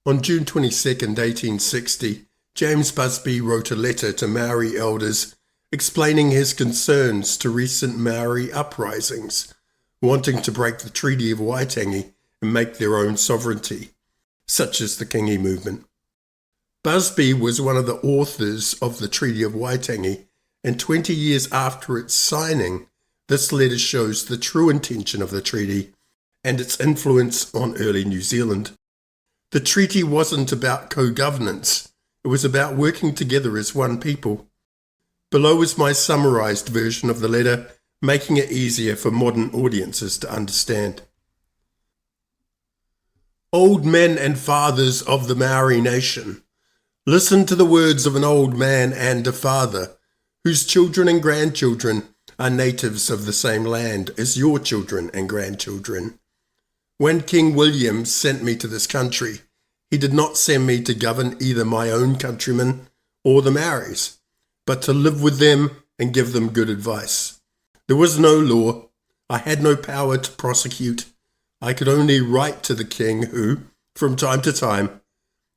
On June 22, 1860, James Busby wrote a letter to Maori Elders explaining his concerns to recent Maori uprisings, wanting to break the Treaty of Waitangi and make their own sovereignty, such as the Kingi movement. Busby was one of the authors of the Treaty of Waitangi, and 20 years after its signing, this letter shows the true intention of the treaty and its influence on early New Zealand. The treaty wasn't about co-governance, it was about working together as one people. Below is my summarised version of the letter, making it easier for modern audiences to understand. Old men and fathers of the Maori nation, listen to the words of an old man and a father, whose children and grandchildren are natives of the same land as your children and grandchildren. When King William sent me to this country, he did not send me to govern either my own countrymen or the Maoris, but to live with them and give them good advice. There was no law. I had no power to prosecute. I could only write to the king who, from time to time,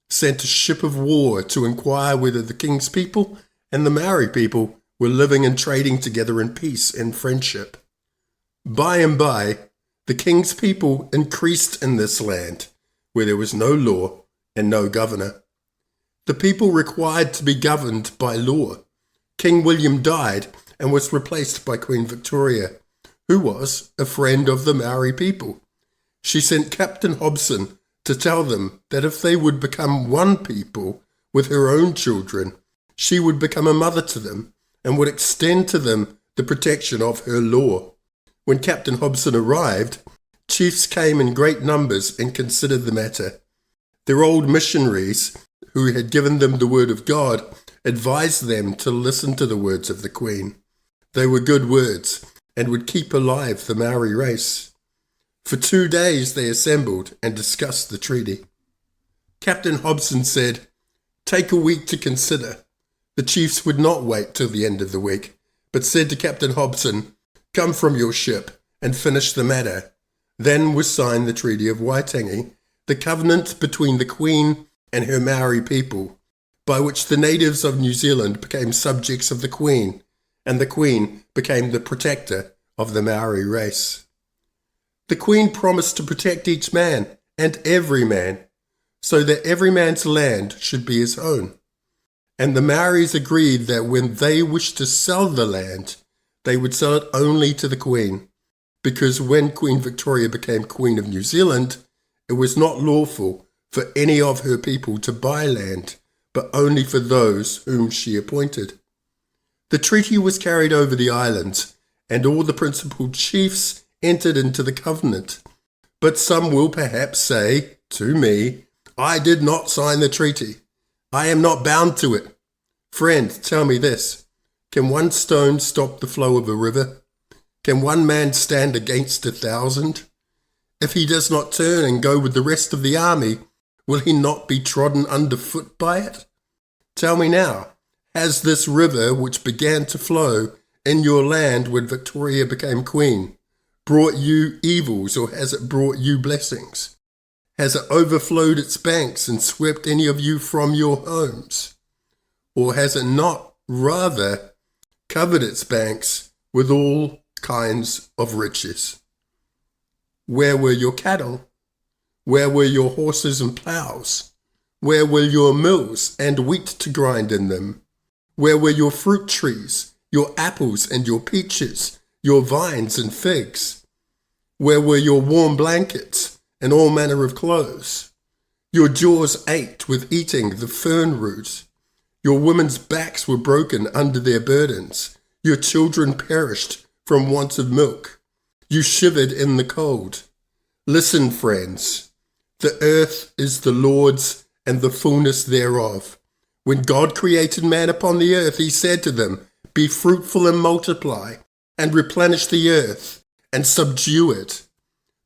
sent a ship of war to inquire whether the king's people and the Maori people were living and trading together in peace and friendship. By and by, the king's people increased in this land, where there was no law and no governor. The people required to be governed by law. King William died and was replaced by Queen Victoria, who was a friend of the Maori people. She sent Captain Hobson to tell them that if they would become one people with her own children, she would become a mother to them and would extend to them the protection of her law. When Captain Hobson arrived, chiefs came in great numbers and considered the matter. Their old missionaries, who had given them the word of God, advised them to listen to the words of the Queen. They were good words and would keep alive the Maori race. For 2 days they assembled and discussed the treaty. Captain Hobson said, "Take a week to consider." The chiefs would not wait till the end of the week, but said to Captain Hobson, "Come from your ship and finish the matter." Then was signed the Treaty of Waitangi, the covenant between the Queen and her Maori people, by which the natives of New Zealand became subjects of the Queen, and the Queen became the protector of the Maori race. The Queen promised to protect each man and every man, so that every man's land should be his own. And the Maoris agreed that when they wished to sell the land, they would sell it only to the Queen, because when Queen Victoria became Queen of New Zealand, it was not lawful for any of her people to buy land, but only for those whom she appointed. The treaty was carried over the islands, and all the principal chiefs entered into the covenant. But some will perhaps say to me, "I did not sign the treaty. I am not bound to it." Friend, tell me this. Can one stone stop the flow of a river? Can one man stand against 1,000? If he does not turn and go with the rest of the army, will he not be trodden underfoot by it? Tell me now, has this river which began to flow in your land when Victoria became queen brought you evils, or has it brought you blessings? Has it overflowed its banks and swept any of you from your homes? Or has it not rather covered its banks with all kinds of riches? Where were your cattle? Where were your horses and ploughs? Where were your mills and wheat to grind in them? Where were your fruit trees, your apples and your peaches, your vines and figs? Where were your warm blankets and all manner of clothes? Your jaws ached with eating the fern root. Your women's backs were broken under their burdens. Your children perished from want of milk. You shivered in the cold. Listen, friends, the earth is the Lord's and the fullness thereof. When God created man upon the earth, he said to them, "Be fruitful and multiply, and replenish the earth, and subdue it."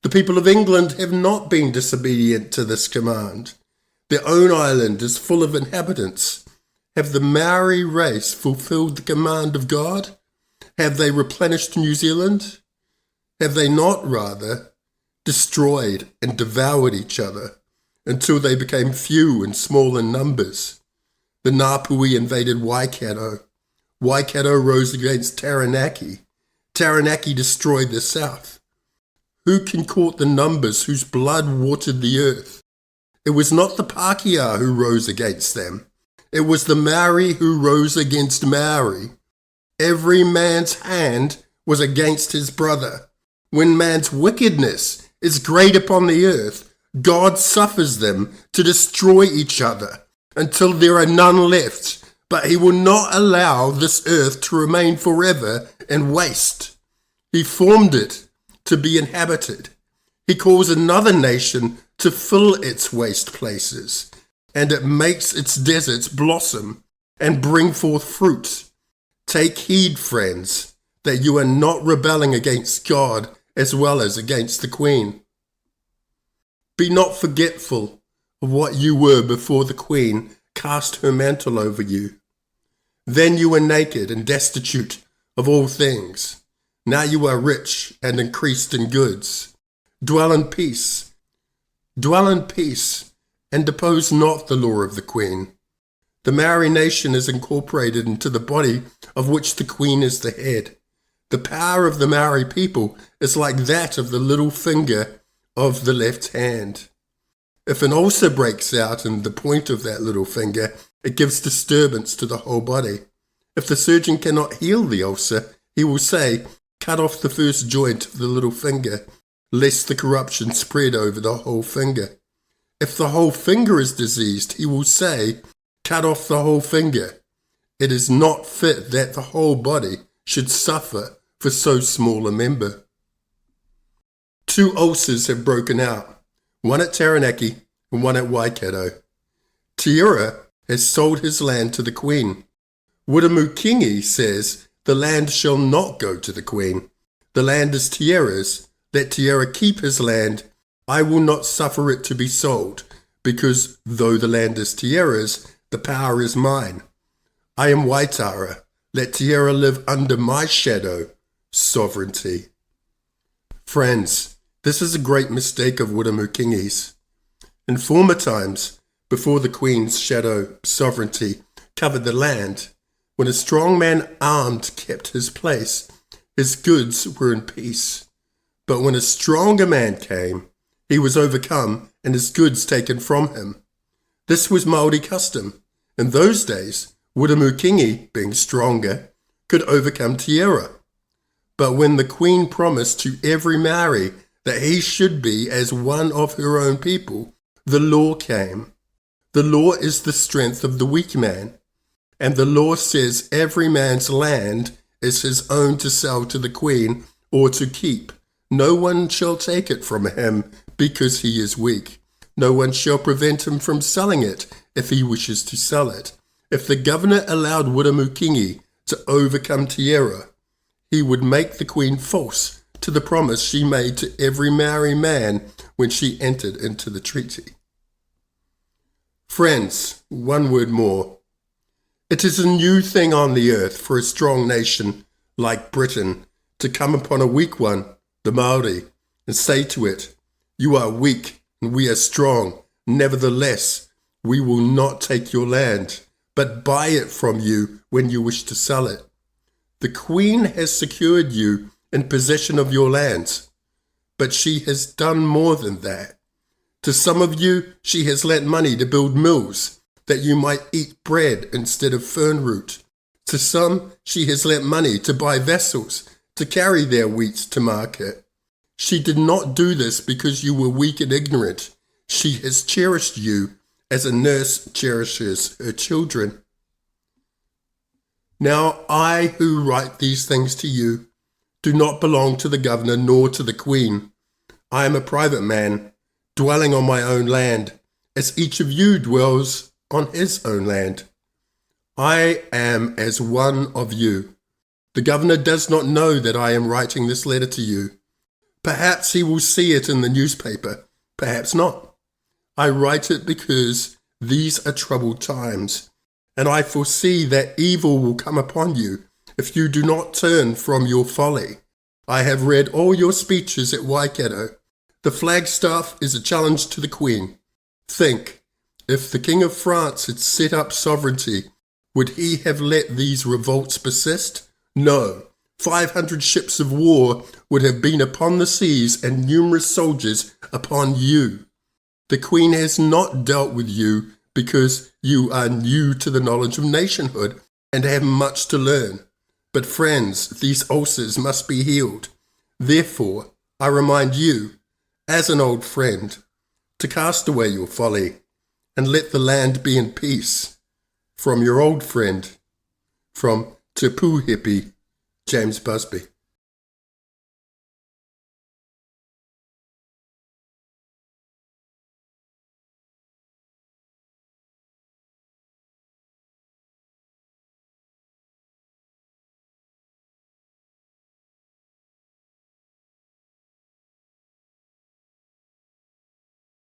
The people of England have not been disobedient to this command. Their own island is full of inhabitants. Have the Maori race fulfilled the command of God? Have they replenished New Zealand? Have they not, rather, destroyed and devoured each other? until they became few and small in numbers. The Ngāpuhi invaded Waikato. Waikato rose against Taranaki. Taranaki destroyed the south. Who can count the numbers whose blood watered the earth? It was not the Pākehā who rose against them. It was the Maori who rose against Maori. Every man's hand was against his brother. When man's wickedness is great upon the earth, God suffers them to destroy each other until there are none left, but he will not allow this earth to remain forever in waste. He formed it to be inhabited. He calls another nation to fill its waste places, and it makes its deserts blossom and bring forth fruit. Take heed, friends, that you are not rebelling against God as well as against the Queen. Be not forgetful of what you were before the Queen cast her mantle over you. Then you were naked and destitute of all things. Now you are rich and increased in goods. Dwell in peace, and oppose not the law of the Queen. The Maori nation is incorporated into the body of which the Queen is the head. The power of the Maori people is like that of the little finger of the left hand. If an ulcer breaks out in the point of that little finger, it gives disturbance to the whole body. If the surgeon cannot heal the ulcer, he will say, cut off the first joint of the little finger, lest the corruption spread over the whole finger. If the whole finger is diseased, he will say, cut off the whole finger. It is not fit that the whole body should suffer for so small a member. 2 ulcers have broken out, one at Taranaki and one at Waikato. Tiara has sold his land to the Queen. Kingi says the land shall not go to the Queen. The land is Tiara's. Let Tiara keep his land. I will not suffer it to be sold, because though the land is Tiara's, the power is mine. I am Waitara. Let Tiara live under my shadow, sovereignty. Friends, this is a great mistake of Kingi's. In former times, before the Queen's shadow, sovereignty, covered the land, when a strong man armed kept his place, his goods were in peace. But when a stronger man came, he was overcome and his goods taken from him. This was Maori custom. In those days, Kingi, being stronger, could overcome Tiara. But when the Queen promised to every Maori that he should be as one of her own people, the law came. The law is the strength of the weak man, and the law says every man's land is his own to sell to the Queen or to keep. No one shall take it from him because he is weak. No one shall prevent him from selling it if he wishes to sell it. If the governor allowed Kingi to overcome Tiara, he would make the Queen false to the promise she made to every Maori man when she entered into the treaty. Friends, one word more. It is a new thing on the earth for a strong nation like Britain to come upon a weak one, the Maori, and say to it, you are weak and we are strong. Nevertheless, we will not take your land, but buy it from you when you wish to sell it. The Queen has secured you in possession of your lands, but she has done more than that. To some of you, she has lent money to build mills, that you might eat bread instead of fern root. To some, she has lent money to buy vessels, to carry their wheat to market. She did not do this because you were weak and ignorant. She has cherished you as a nurse cherishes her children. Now I who write these things to you do not belong to the governor nor to the Queen. I am a private man, dwelling on my own land, as each of you dwells on his own land. I am as one of you. The governor does not know that I am writing this letter to you. Perhaps he will see it in the newspaper, perhaps not. I write it because these are troubled times, and I foresee that evil will come upon you if you do not turn from your folly. I have read all your speeches at Waikato. The flagstaff is a challenge to the Queen. Think, if the King of France had set up sovereignty, would he have let these revolts persist? No. 500 ships of war would have been upon the seas and numerous soldiers upon you. The Queen has not dealt with you because you are new to the knowledge of nationhood and have much to learn. But friends, these ulcers must be healed. Therefore, I remind you, as an old friend, to cast away your folly and let the land be in peace. From your old friend, from Te Pū Hippie, James Busby.